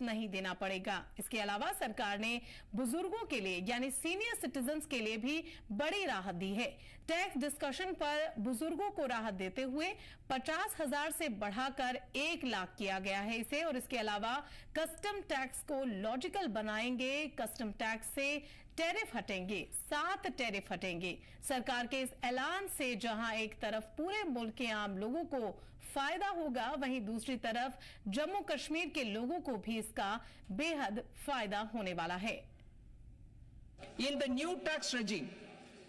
नहीं देना पड़ेगा। इसके अलावा सरकार ने बुजुर्गों के लिए यानी सीनियर सिटीजन्स के लिए भी बड़ी राहत दी है। टैक्स डिस्कशन पर बुजुर्गों को राहत देते हुए 50,000 से बढ़ाकर 1 लाख किया गया है इसे। और इसके अलावा कस्टम टैक्स को लॉजिकल बनाएंगे। कस्टम टैक्स से टैरिफ हटेंगे, 7 टैरिफ हटेंगे। सरकार के इस ऐलान से जहां एक तरफ पूरे मुल्क के आम लोगों को फायदा होगा, वहीं दूसरी तरफ जम्मू कश्मीर के लोगों को भी इसका बेहद फायदा होने वाला है। In the new tax regime,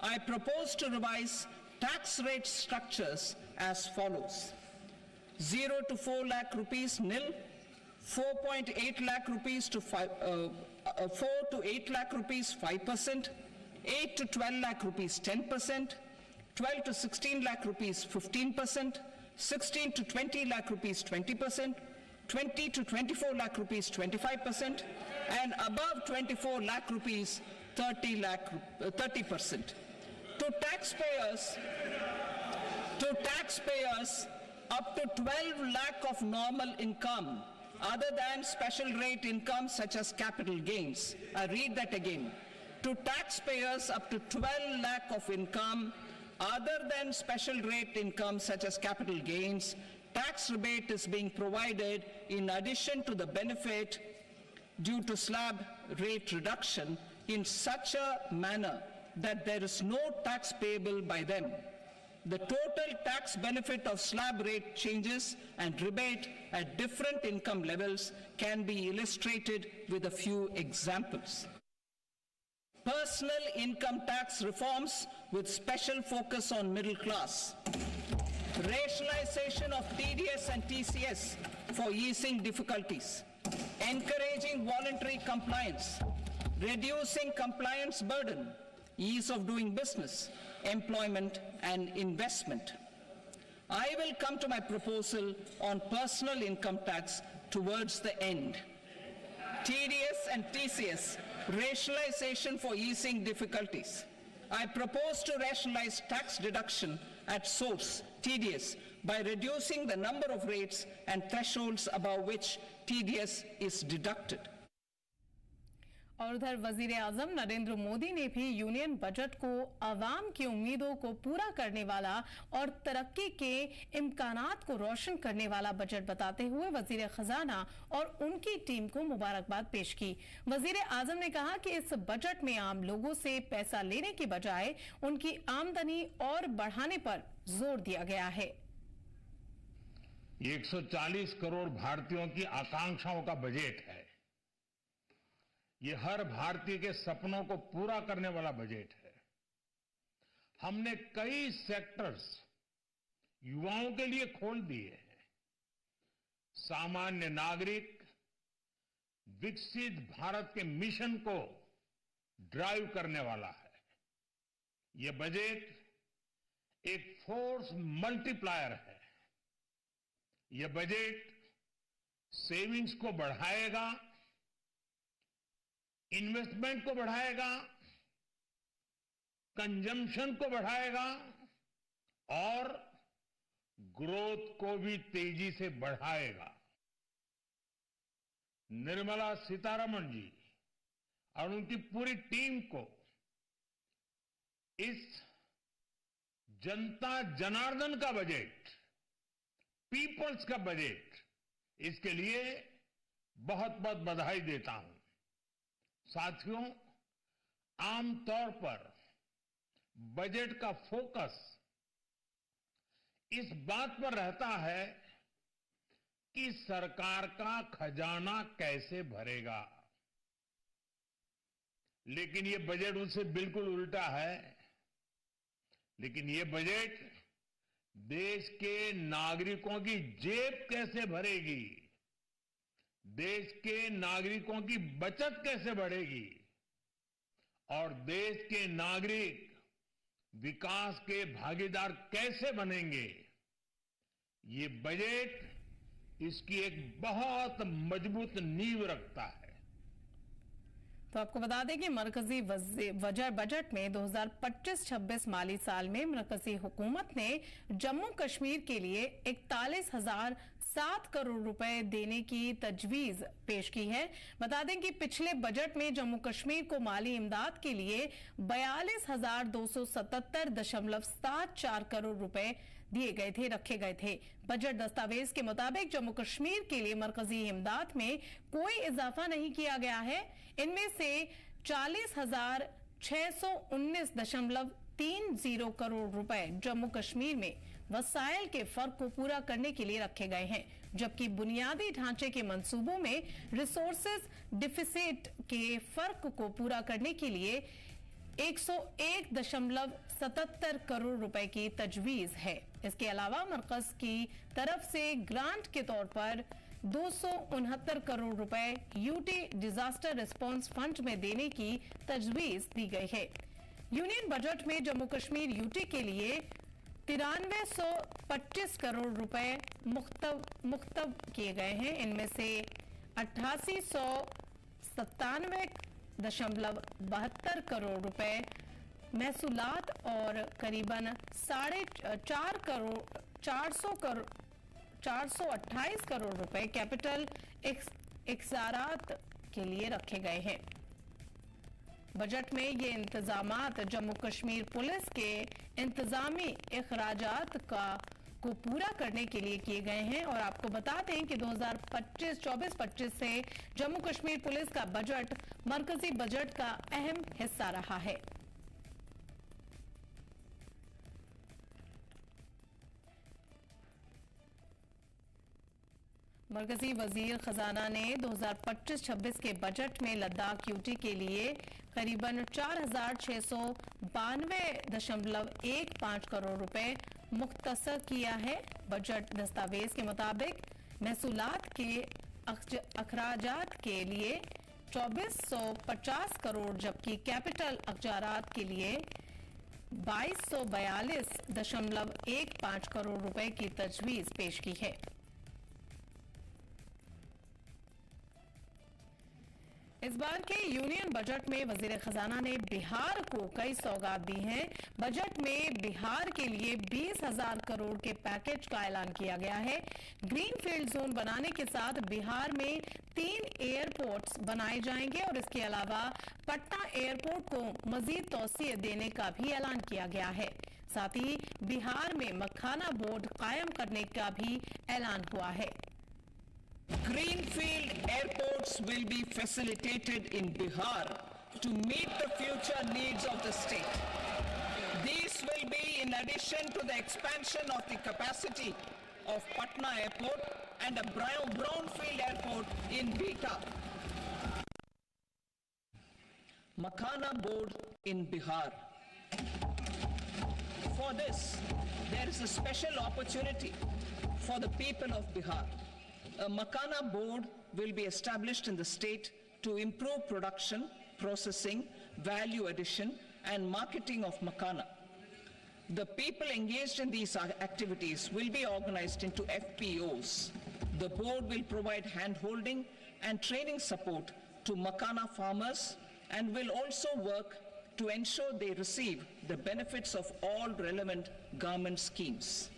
I propose to revise tax rate structures as follows: 0 to 4 lakh rupees nil, 4.8 lakh rupees to 4 to 8 lakh rupees 5%, 8 to 12 lakh rupees 10%, 12 to 16 lakh rupees 15%, 16 to 20 lakh rupees 20%, 20 to 24 lakh rupees 25%, and above 24 lakh rupees 30%. To taxpayers up to 12 lakh of normal income other than special rate income such as capital gains. I read that again. To taxpayers up to 12 lakh of income other than special rate income such as capital gains, tax rebate is being provided in addition to the benefit due to slab rate reduction in such a manner that there is no tax payable by them. The total tax benefit of slab rate changes and rebate at different income levels can be illustrated with a few examples. Personal income tax reforms with special focus on middle class. Rationalization of TDS and TCS for easing difficulties. Encouraging voluntary compliance. Reducing compliance burden. Ease of doing business, employment and investment. I will come to my proposal on personal income tax towards the end. TDS and TCS, rationalization for easing difficulties. I propose to rationalize tax deduction at source, TDS, by reducing the number of rates and thresholds above which TDS is deducted. और उधर वजीर आजम नरेंद्र मोदी ने भी union budget को अवाम की उम्मीदों को पूरा करने वाला और तरक्की के इम्कानात को रोशन करने वाला बजट बताते हुए वजीर खजाना और उनकी टीम को मुबारकबाद पेश की। वजीर आजम ने कहा कि इस बजट में आम लोगों से पैसा लेने की बजाय उनकी आमदनी और बढ़ाने पर जोर दिया गया है। 140 करोड़ भारतीयों की आकांक्षाओं का बजट है। ये हर भारतीय के सपनों को पूरा करने वाला बजट है। हमने कई सेक्टर्स युवाओं के लिए खोल दिए हैं। सामान्य नागरिक विकसित भारत के मिशन को ड्राइव करने वाला है। ये बजट एक फोर्स मल्टीप्लायर है। ये बजट सेविंग्स को बढ़ाएगा, इन्वेस्टमेंट को बढ़ाएगा, कंजम्पशन को बढ़ाएगा और ग्रोथ को भी तेजी से बढ़ाएगा। निर्मला सीतारमण जी और उनकी पूरी टीम को इस जनता जनार्दन का बजट, पीपल्स का बजट, इसके लिए बहुत बहुत बधाई देता हूं। साथियों, आमतौर पर बजट का फोकस इस बात पर रहता है कि सरकार का खजाना कैसे भरेगा, लेकिन ये बजट उससे बिल्कुल उल्टा है। लेकिन ये बजट देश के नागरिकों की जेब कैसे भरेगी, देश के नागरिकों की बचत कैसे बढ़ेगी और देश के नागरिक विकास के भागीदार कैसे बनेंगे, ये बजट इसकी एक बहुत मजबूत नींव रखता है। तो आपको बता दें कि मरकजी बजट में 2025-26 माली साल में मरकजी हुकूमत ने जम्मू कश्मीर के लिए 41,000 7 करोड़ रुपए देने की तजवीज पेश की है। बता दें कि पिछले बजट में जम्मू कश्मीर को माली इमदाद के लिए 42,277.74 करोड़ रुपए दिए गए थे, रखे गए थे। बजट दस्तावेज के मुताबिक जम्मू कश्मीर के लिए मरकजी इमदाद में कोई इजाफा नहीं किया गया है। इनमें से 40,619.30 करोड़ रुपए जम्मू कश्मीर में वसाइल के फर्क को पूरा करने के लिए रखे गए हैं, जबकि बुनियादी ढांचे के मंसूबों में रिसोर्सेज डिफिसिट के फर्क को पूरा करने के लिए 101.77 करोड़ रुपए की तजवीज है। इसके अलावा मरकज की तरफ से ग्रांट के तौर पर 269 करोड़ रुपए यूटी डिजास्टर रिस्पांस फंड में देने की तजवीज दी गई है। यूनियन बजट में जम्मू कश्मीर यूटी के लिए 9325 करोड़ रुपए मुख्तब किए गए हैं। इनमें से 8897.72 करोड़ रुपए महसूलात और करीबन 428 करोड़ रुपए कैपिटल इक्सारात के लिए रखे गए हैं। बजट में ये इंतजामात जम्मू कश्मीर पुलिस के इंतजामी अखराजात को पूरा करने के लिए किए गए हैं। और आपको बता दें कि 2024-25 से जम्मू कश्मीर पुलिस का बजट मरकजी बजट का अहम हिस्सा रहा है। मरकजी वजीर खजाना ने 2025-26 के बजट में लद्दाख यूटी के लिए करीबन 4,692.15 करोड़ रुपए मुख्तसर किया है। बजट दस्तावेज के मुताबिक महसूलात के अखराजात के लिए 2450 करोड़, जबकि कैपिटल अखराजात के लिए 2242.15 करोड़ रुपए की तजवीज पेश की है। इस बार के यूनियन बजट में वजीर खजाना ने बिहार को कई सौगात दी हैं। बजट में बिहार के लिए 20,000 करोड़ के पैकेज का ऐलान किया गया है। ग्रीनफील्ड जोन बनाने के साथ बिहार में 3 एयरपोर्ट्स बनाए जाएंगे और इसके अलावा पटना एयरपोर्ट को मजीद तौसीए देने का भी ऐलान किया गया है। साथ ही बिहार में मखाना बोर्ड कायम करने का भी ऐलान हुआ है। Greenfield airports will be facilitated in Bihar to meet the future needs of the state. These will be in addition to the expansion of the capacity of Patna Airport and a brownfield airport in Beta. Makhana board in Bihar. For this, there is a special opportunity for the people of Bihar. A Makhana board will be established in the state to improve production, processing, value addition, and marketing of Makhana. The people engaged in these activities will be organized into FPOs. The board will provide hand-holding and training support to Makhana farmers and will also work to ensure they receive the benefits of all relevant government schemes.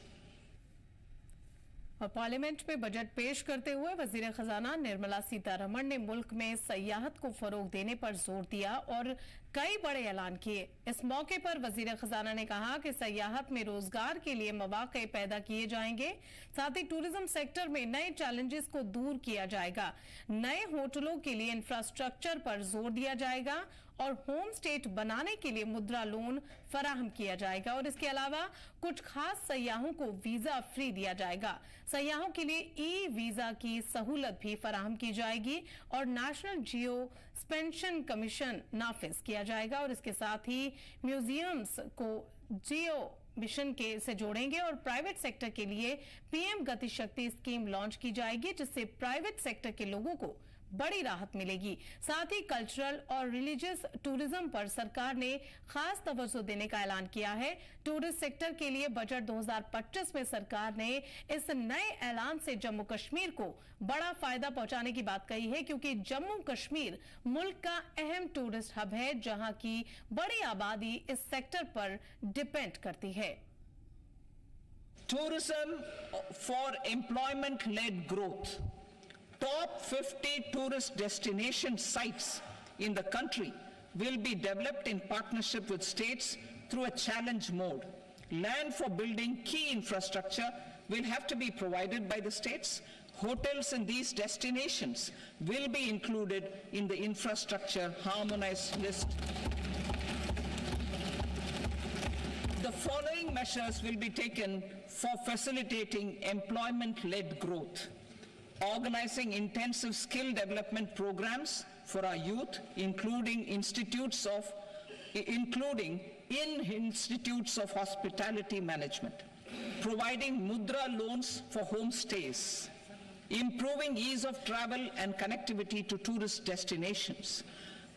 और parliament में budget पेश करते हुए वजीर खजाना निर्मला सीतारमण ने मुल्क में सयाहत को फरोग देने पर जोर दिया और कई बड़े ऐलान किए। इस मौके पर वजीर खजाना ने कहा कि सयाहत में रोजगार के लिए मौके पैदा किए जाएंगे, साथ ही टूरिज्म सेक्टर में नए चैलेंजेस को दूर किया जाएगा। नए होटलों के लिए इंफ्रास्ट्रक्चर पर जोर दिया जाएगा और होम स्टेट बनाने के लिए मुद्रा लोन फराहम किया जाएगा और इसके अलावा कुछ खास सयाहों को वीजा फ्री दिया जाएगा। सयाहों के लिए ई वीजा की सहूलत भी फराहम की जाएगी और नेशनल जियो स्पेंशन कमीशन नाफिज किया जाएगा और इसके साथ ही म्यूजियम्स को जियो मिशन के से जोड़ेंगे और प्राइवेट सेक्टर के लिए पीएम गति शक्ति स्कीम लॉन्च की जाएगी, जिससे प्राइवेट सेक्टर के लोगों को बड़ी राहत मिलेगी। साथ ही कल्चरल और रिलीजियस टूरिज्म पर सरकार ने खास तवज्जो देने का ऐलान किया है। टूरिस्ट सेक्टर के लिए बजट 2025 में सरकार ने इस नए ऐलान से जम्मू कश्मीर को बड़ा फायदा पहुंचाने की बात कही है, क्योंकि जम्मू कश्मीर मुल्क का अहम टूरिस्ट हब है, जहां की बड़ी आबादी इस सेक्टर पर डिपेंड करती है। Tourism for employment-led growth. Top 50 tourist destination sites in the country will be developed in partnership with states through a challenge mode. Land for building key infrastructure will have to be provided by the states. Hotels in these destinations will be included in the infrastructure harmonized list. The following measures will be taken for facilitating employment-led growth. Organizing intensive skill development programs for our youth, including in institutes of hospitality management. Providing mudra loans for homestays. Improving ease of travel and connectivity to tourist destinations.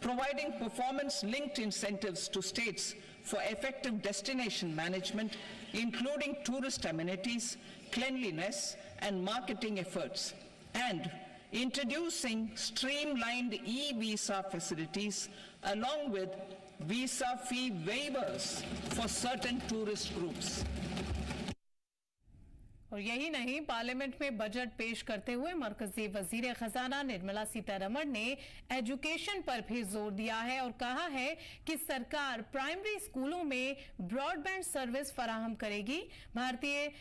Providing performance-linked incentives to states for effective destination management, including tourist amenities, cleanliness, and marketing efforts. And introducing streamlined e-visa facilities along with visa fee waivers for certain tourist groups. और यही नहीं, parliament में budget पेश करते हुए मरकजी वजीर खजाना निर्मला सीतारमण ने एजुकेशन पर भी जोर दिया है और कहा है कि सरकार प्राइमरी स्कूलों में ब्रॉडबैंड सर्विस फराहम करेगी। भारतीय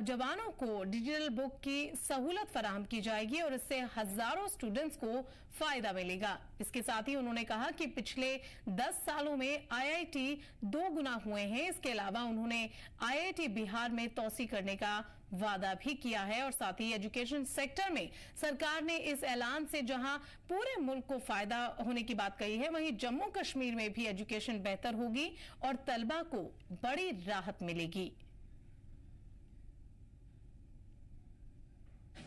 जवानों को डिजिटल बुक की सहूलत फराहम की जाएगी और इससे हजारों स्टूडेंट्स को फायदा मिलेगा। इसके साथ ही उन्होंने कहा कि पिछले 10 सालों में आईआईटी 2 गुना हुए हैं। इसके अलावा उन्होंने आईआईटी बिहार में तौसी करने का वादा भी किया है और साथ ही एजुकेशन सेक्टर में सरकार ने इस ऐलान से जहां पूरे मुल्क को फायदा होने की बात कही है, वहीं जम्मू कश्मीर में भी एजुकेशन बेहतर होगी और तलबा को बड़ी राहत मिलेगी।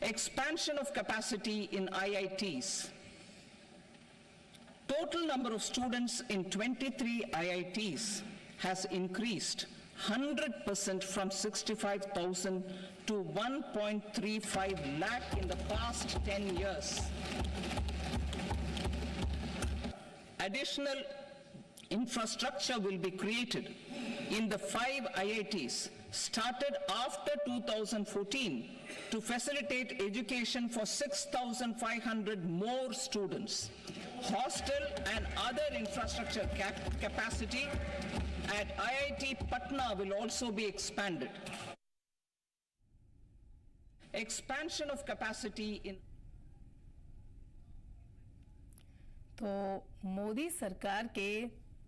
Expansion of capacity in IITs. Total number of students in 23 IITs has increased 100% from 65,000 to 1.35 lakh in the past 10 years. Additional infrastructure will be created in the 5 IITs started after 2014 to facilitate education for 6,500 more students. Hostel and other infrastructure capacity at IIT Patna will also be expanded. Expansion of capacity in तो मोदी सरकार के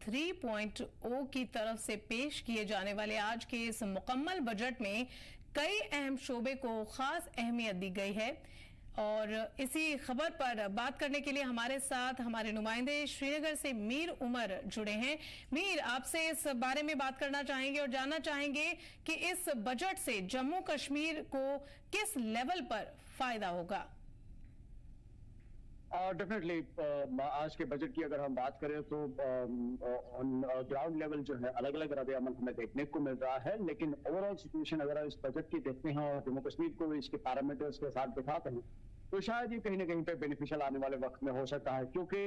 3.0 की तरफ से पेश किए जाने वाले आज के इस मुकम्मल बजट में कई अहम शोबे को खास अहमियत दी गई है और इसी खबर पर बात करने के लिए हमारे साथ हमारे नुमाइंदे श्रीनगर से मीर उमर जुड़े हैं। मीर, आपसे इस बारे में बात करना चाहेंगे और जानना चाहेंगे कि इस बजट से जम्मू कश्मीर को किस लेवल पर फायदा होगा। डेफिनेटली आज के बजट की अगर हम बात करें तो ऑन ग्राउंड लेवल जो है अलग अलग रद्द अमल हमें देखने को मिल रहा है, लेकिन ओवरऑल सिचुएशन अगर इस बजट की देखते हैं और जम्मू कश्मीर को इसके पैरामीटर्स के साथ दिखाते हैं तो शायद ये कहीं ना कहीं पे बेनिफिशियल आने वाले वक्त में हो सकता है, क्योंकि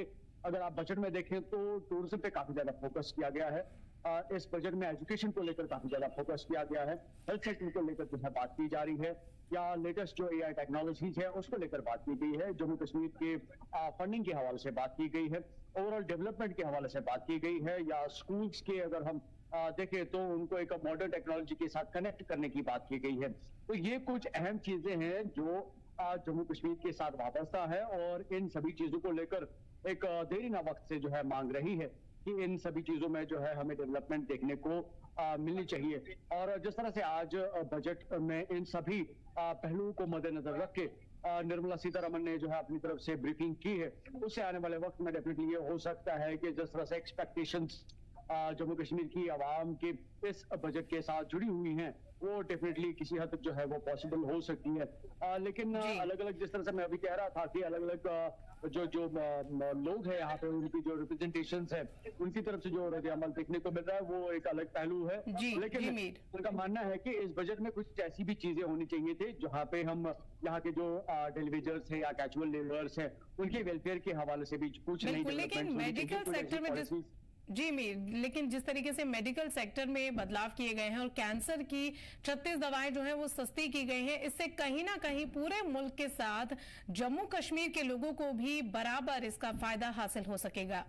अगर आप बजट में देखें तो टूरिज्म पे काफी ज्यादा फोकस किया गया है। इस बजट में एजुकेशन को लेकर काफी ज्यादा फोकस किया गया है, हेल्थ सेक्टर को लेकर जो है बात की जा रही है या लेटेस्ट जो एआई टेक्नोलॉजीज है उसको लेकर बात की गई है, जम्मू कश्मीर के फंडिंग के हवाले से बात की गई है, ओवरऑल डेवलपमेंट के हवाले से बात की गई है, या स्कूल्स के अगर हम देखें तो उनको एक मॉडर्न टेक्नोलॉजी के साथ कनेक्ट करने की बात की गई है। तो ये कुछ अहम चीजें हैं जो जम्मू कश्मीर के साथ वाबस्ता है और इन सभी चीजों को लेकर एक देरी ना वक्त से जो है मांग रही है कि इन सभी चीजों में जो है हमें डेवलपमेंट देखने को मिलनी चाहिए। और जिस तरह से आज बजट में इन सभी पहलुओं को मद्देनजर रख के निर्मला सीतारमण ने जो है अपनी तरफ से ब्रीफिंग की है, उससे आने वाले वक्त में डेफिनेटली ये हो सकता है कि जिस तरह से एक्सपेक्टेशंस जम्मू कश्मीर की आवाम के इस बजट के साथ जुड़ी हुई हैं वो डेफिनेटली किसी हद तक जो है वो पॉसिबल हो सकती है। लेकिन अलग अलग जिस तरह से मैं अभी कह रहा था कि अलग अलग जो लोग हैं यहाँ पे उनकी जो रिप्रेजेंटेशंस है उनकी तरफ से जो रद्द अमल देखने को मिल रहा है वो एक अलग पहलू है, लेकिन उनका मानना है कि इस बजट में कुछ ऐसी भी चीजें होनी चाहिए थी जहाँ पे हम यहाँ के जो डेलीवेजर्स है या कैजुअल लेबर्स है उनके वेलफेयर के हवाले से भी कुछ नहीं लेकिन मेडिकल सेक्टर में जी मीर, लेकिन जिस तरीके से मेडिकल सेक्टर में बदलाव किए गए हैं और कैंसर की 36 दवाएं जो है वो सस्ती की गई हैं, इससे कहीं ना कहीं पूरे मुल्क के साथ जम्मू कश्मीर के लोगों को भी बराबर इसका फायदा हासिल हो सकेगा।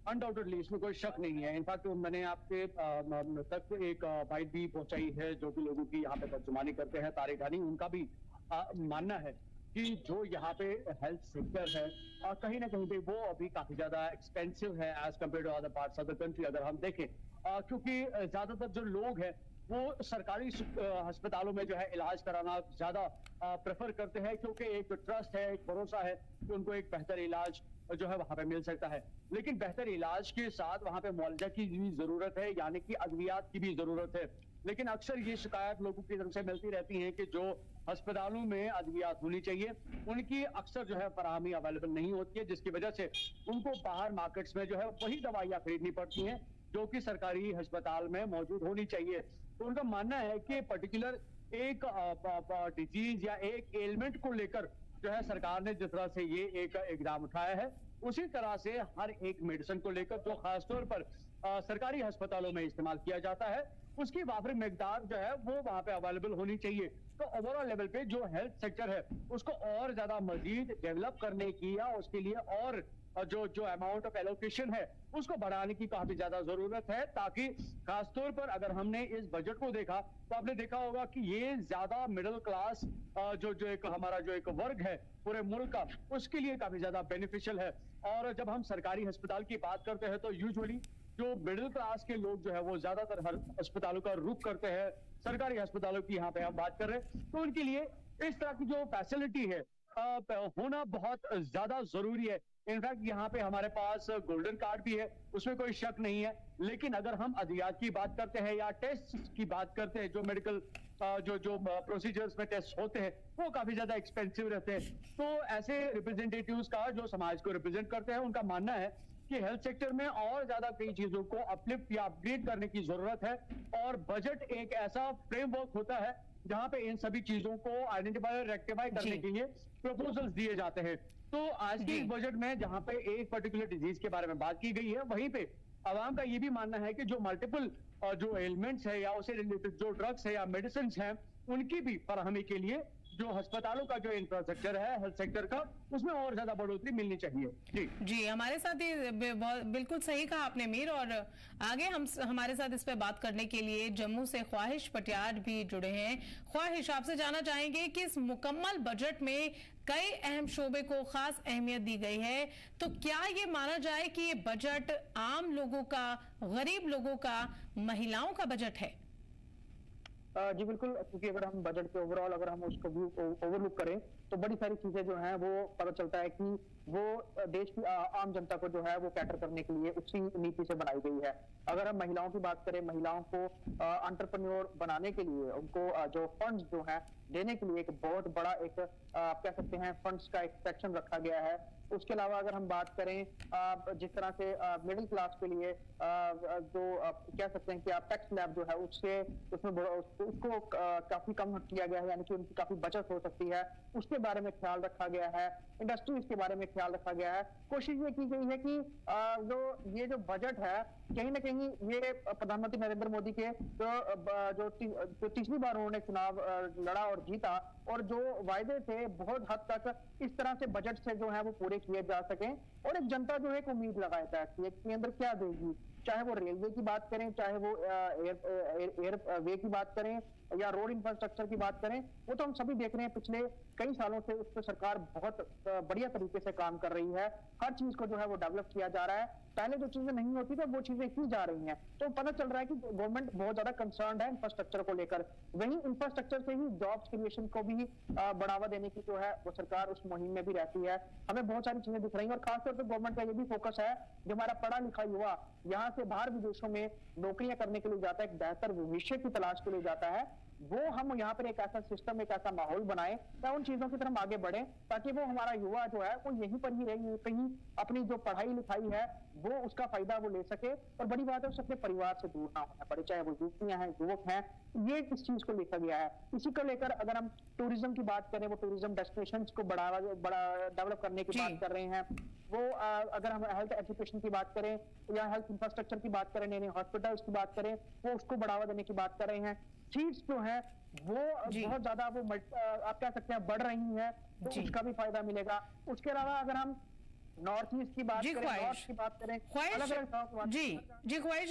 अनडाउटेडली इसमें कोई शक नहीं है। इनफैक्ट मैंने आपके तक एक बाइट भी पहुंचाई है जो कि लोगों की यहाँ पे तर्जुमानी करते हैं, तारिक घानी, उनका भी मानना है कि जो यहाँ पे हेल्थ सेक्टर है कहीं ना कहीं पे वो अभी काफी ज्यादा एक्सपेंसिव है as compare to other parts of the country, अगर हम देखें, क्योंकि ज्यादातर जो लोग हैं वो सरकारी अस्पतालों में जो है इलाज कराना ज्यादा प्रेफर करते हैं, क्योंकि एक ट्रस्ट है, एक भरोसा है कि उनको एक बेहतर इलाज जो है वहां पे मिल सकता है। लेकिन बेहतर इलाज के साथ वहां पे मुआवजा की भी जरूरत है, यानी कि अद्वियात की भी जरूरत है। लेकिन अक्सर ये शिकायत लोगों की तरफ से मिलती रहती है कि जो अस्पतालों में अद्वियात होनी चाहिए उनकी अक्सर जो है फराहमी अवेलेबल नहीं होती है, जिसकी वजह से उनको बाहर मार्केट्स में जो है वही दवाइयां खरीदनी पड़ती हैं जो कि सरकारी अस्पताल में मौजूद होनी चाहिए। तो उनका मानना है कि पर्टिकुलर एक डिजीज या एक एलिमेंट को लेकर जो है सरकार ने जिस तरह से ये एक इकदाम उठाया है, उसी तरह से हर एक मेडिसिन को लेकर जो खासतौर पर सरकारी अस्पतालों में इस्तेमाल किया जाता है उसकी वाफिर मिकदार जो है वो वहां पे अवेलेबल होनी चाहिए। तो ओवरऑल लेवल पे जो हेल्थ सेक्टर है उसको और ज्यादा मजीद डेवलप करने की या उसके लिए और जो अमाउंट ऑफ एलोकेशन है उसको बढ़ाने की काफी ज्यादा जरूरत है, ताकि खासतौर पर अगर हमने इस बजट को देखा तो आपने देखा होगा कि ये ज्यादा मिडिल क्लास जो एक हमारा जो एक वर्ग है पूरे मुल्क का, उसके लिए काफी ज्यादा बेनिफिशियल है। और जब हम सरकारी अस्पताल की बात करते हैं तो यूजुअली जो मिडिल क्लास के लोग जो है वो ज्यादातर हर अस्पतालों का रुख करते हैं, सरकारी अस्पतालों की यहाँ पे हम बात कर रहे हैं, तो उनके लिए इस तरह की जो फैसिलिटी है होना बहुत ज्यादा जरूरी है। इनफैक्ट यहाँ पे हमारे पास गोल्डन कार्ड भी है, उसमें कोई शक नहीं है। लेकिन अगर हम अद्वियात की बात करते हैं या टेस्ट की बात करते हैं, जो मेडिकल जो प्रोसीजर्स में टेस्ट होते हैं वो काफी ज्यादा एक्सपेंसिव रहते हैं। तो ऐसे रिप्रेजेंटेटिव्स का जो समाज को रिप्रेजेंट करते हैं उनका मानना है कि हेल्थ सेक्टर में और ज्यादा कई चीजों को अपलिफ्ट या अपग्रेड करने की जरूरत है, और बजट एक ऐसा फ्रेमवर्क होता है जहां पे इन सभी चीजों को आइडेंटिफाई और रेक्टिफाई करने के लिए प्रपोजल्स दिए जाते हैं। तो आज के इस बजट में जहां पे एक पर्टिकुलर डिजीज के बारे में बात की गई है, वहीं पे आवाम का ये भी मानना है कि जो मल्टीपल जो एलिमेंट्स है या उससे रिलेटेड जो ड्रग्स है या मेडिसिन है उनकी भी फराहमी के लिए जो अस्पतालों का जो इंफ्रास्ट्रक्चर है हेल्थ सेक्टर का उसमें और ज्यादा बढ़ोतरी मिलनी चाहिए। जी हमारे साथ ही बिल्कुल सही कहा आपने मीर, और आगे हमारे साथ इस पे बात करने के लिए जम्मू से ख्वाहिश पटियार भी जुड़े हैं। ख्वाहिश, आपसे जानना चाहेंगे कि इस मुकम्मल बजट में कई अहम शोबे को खास अहमियत दी गई है, तो क्या ये माना जाए कि ये बजट आम लोगों का, गरीब लोगों का, महिलाओं का बजट है? जी बिल्कुल, क्योंकि अगर हम बजट के ओवरऑल अगर हम उसको ओवरलुक करें तो बड़ी सारी चीजें जो हैं वो पता चलता है कि वो देश की आम जनता को जो है वो कैटर करने के लिए उसी नीति से बनाई गई है। अगर हम महिलाओं की बात करें, महिलाओं को एंटरप्रेन्योर बनाने के लिए उनको जो फंड्स जो हैं देने के लिए एक बहुत बड़ा एक कह सकते हैं फंड्स का एक सेक्शन रखा गया है। उसके अलावा अगर हम बात करें जिस तरह से मिडिल क्लास के लिए जो कह सकते हैं कि आप टैक्स स्लैब जो है उसमें उसको काफी कम किया गया है, यानी कि उनकी काफी बचत हो सकती है, उसके बारे में ख्याल रखा गया है। इंडस्ट्रीज के बारे में ख्याल रखा गया है। कोशिश ये की गई है कि ये जो बजट है कहीं ना कहीं ये प्रधानमंत्री नरेंद्र मोदी के जो तीसरी बार उन्होंने चुनाव लड़ा और जीता, और जो वायदे थे बहुत हद तक इस तरह से बजट से जो है वो पूरे किए जा सकें, और एक जनता जो है एक उम्मीद लगाता है कि केंद्र क्या देगी, चाहे वो रेलवे की बात करें, चाहे वो एयरवे की बात करें या रोड इंफ्रास्ट्रक्चर की बात करें, वो तो हम सभी देख रहे हैं पिछले कई सालों से उस पर सरकार बहुत बढ़िया तरीके से काम कर रही है। हर चीज को जो है वो डेवलप किया जा रहा है। पहले जो चीजें नहीं होती थी वो चीजें की जा रही हैं, तो पता चल रहा है कि गवर्नमेंट बहुत ज्यादा कंसर्न है इंफ्रास्ट्रक्चर को लेकर। वहीं इंफ्रास्ट्रक्चर से ही जॉब्स क्रिएशन को भी बढ़ावा देने की जो है वो सरकार उस मुहिम में भी रहती है। हमें बहुत सारी चीजें दिख रही हैं, और खासतौर पर गवर्नमेंट का ये भी फोकस है जो हमारा पढ़ा लिखा युवा यहाँ से बाहर विदेशों में नौकरियां करने के लिए जाता है, एक बेहतर भविष्य की तलाश के लिए जाता है, वो हम यहाँ पर एक ऐसा सिस्टम, एक ऐसा माहौल बनाए या उन चीजों की तरफ आगे बढ़े ताकि वो हमारा युवा जो है वो यहीं पर ही रहे, कहीं अपनी जो पढ़ाई लिखाई है वो उसका फायदा वो ले सके, और बड़ी बात है उसे अपने परिवार से दूर ना होना पड़े, चाहे वो युवतियां हैं, युवक हैं। ये इस चीज को लिखा गया है। इसी को लेकर अगर हम टूरिज्म की बात करें, वो टूरिज्म डेस्टिनेशंस को बड़ा डेवलप करने की बात कर रहे हैं। वो अगर हम हेल्थ एजुकेशन की बात करें या हेल्थ इंफ्रास्ट्रक्चर की बात करें, नए नए हॉस्पिटल्स की बात करें, वो उसको बढ़ावा देने की बात कर रहे हैं। सीट्स जो है वो बहुत ज्यादा वो आप कह सकते हैं बढ़ रही है, तो उसका भी फायदा मिलेगा। उसके अलावा अगर हम नॉर्थ ईस्ट की बात करें, नॉर्थ की बात करें, ख्वाहिश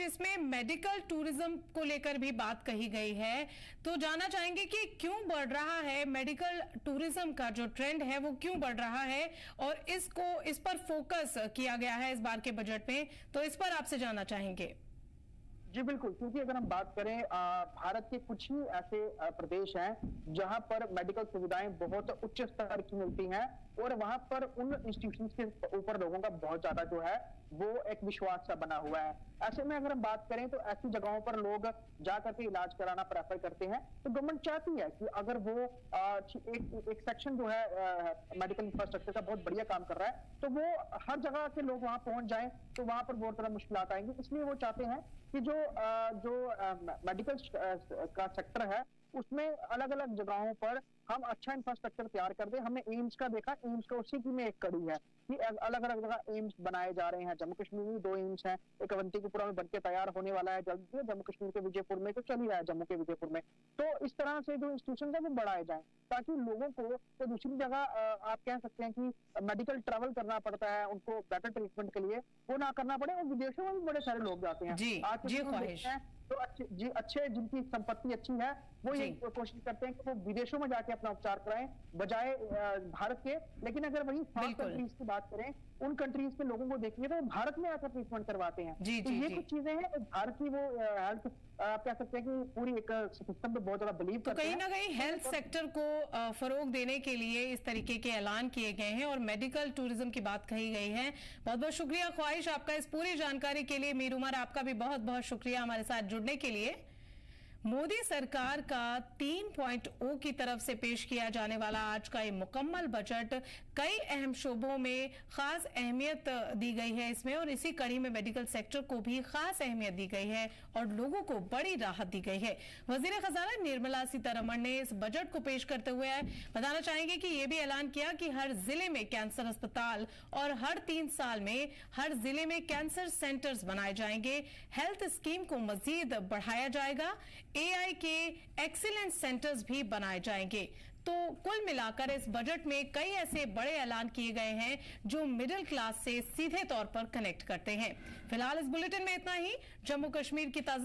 इसमें मेडिकल टूरिज्म को लेकर भी बात कही गई है, तो जानना चाहेंगे कि क्यों बढ़ रहा है मेडिकल टूरिज्म का जो ट्रेंड है वो क्यों बढ़ रहा है, और इस पर फोकस किया गया है इस बार के बजट में, तो इस पर आपसे जानना चाहेंगे। जी बिल्कुल, क्योंकि अगर हम बात करें भारत के कुछ ही ऐसे प्रदेश हैं जहां पर मेडिकल सुविधाएं बहुत उच्च स्तर की मिलती हैं, और वहां पर उन इंस्टीट्यूशंस के ऊपर लोगों का बहुत ज्यादा जो है वो एक विश्वास सा बना हुआ है। ऐसे में अगर हम बात करें तो ऐसी जगहों पर लोग जाकर के इलाज कराना प्रेफर करते हैं। तो गवर्नमेंट चाहती है कि अगर वो एक सेक्शन जो है मेडिकल इंफ्रास्ट्रक्चर का बहुत बढ़िया काम कर रहा है, तो वो हर जगह के लोग वहां पहुंच जाएं, तो वहां पर बहुत ज्यादा मुश्किलात आएंगी। इसलिए वो चाहते हैं कि जो मेडिकल का सेक्टर है उसमें अलग अलग जगहों पर हम अच्छा इंफ्रास्ट्रक्चर तैयार कर दें। हमने एम्स का देखा, एम्स का उसी की में एक कड़ी है कि अलग अलग जगह एम्स बनाए जा रहे हैं। जम्मू कश्मीर में 2 एम्स हैं, एक अवंतीपुरा में बनके तैयार होने वाला है जल्दी, जम्मू कश्मीर के विजयपुर में तो चल ही रहा है, जम्मू के विजयपुर में। तो इस तरह से जो इंस्टीट्यूशन है वो बढ़ाए जाए, ताकि लोगों को तो दूसरी जगह आप कह सकते हैं कि मेडिकल ट्रैवल करना पड़ता है उनको बेटर ट्रीटमेंट के लिए, वो ना करना पड़े। और विदेशों में भी बड़े सारे लोग जाते हैं आज तो अच्छे जिनकी संपत्ति अच्छी है वो ये कोशिश करते हैं कि वो विदेशों में जाके अपना उपचार कराएं बजाय भारत के। लेकिन अगर वही साउथ कंट्रीज की बात करें, उन कंट्रीज के लोगों को देखिए तो भारत में आकर ट्रीटमेंट करवाते हैं। तो ये कुछ चीजें हैं तो भारत की वो हेल्थ आप कह सकते हैं कि पूरी एक सिस्टम पे बहुत ज्यादा बिलीव करते हैं। कहीं ना कहीं हेल्थ सेक्टर को फरोग देने के लिए इस तरीके के ऐलान किए गए हैं और मेडिकल टूरिज्म की बात कही गई है। बहुत बहुत शुक्रिया ख्वाहिश आपका इस पूरी जानकारी के लिए। मीर उमर आपका भी बहुत बहुत शुक्रिया हमारे साथ जुड़ने के लिए। मोदी सरकार का 3.0 की तरफ से पेश किया जाने वाला आज का ये मुकम्मल बजट कई अहम शोबों में खास अहमियत दी गई है इसमें, और इसी कड़ी में मेडिकल सेक्टर को भी खास अहमियत दी गई है और लोगों को बड़ी राहत दी गई है। वजीर खजाना निर्मला सीतारमण ने इस बजट को पेश करते हुए बताना चाहेंगे कि ये भी ऐलान किया कि हर जिले में कैंसर अस्पताल और हर 3 साल में हर जिले में कैंसर सेंटर्स बनाए जाएंगे। हेल्थ स्कीम को मजीद बढ़ाया जाएगा, AI के एक्सीलेंस सेंटर्स भी बनाए जाएंगे। तो कुल मिलाकर इस बजट में कई ऐसे बड़े ऐलान किए गए हैं जो मिडिल क्लास से सीधे तौर पर कनेक्ट करते हैं। फिलहाल इस बुलेटिन में इतना ही। जम्मू कश्मीर की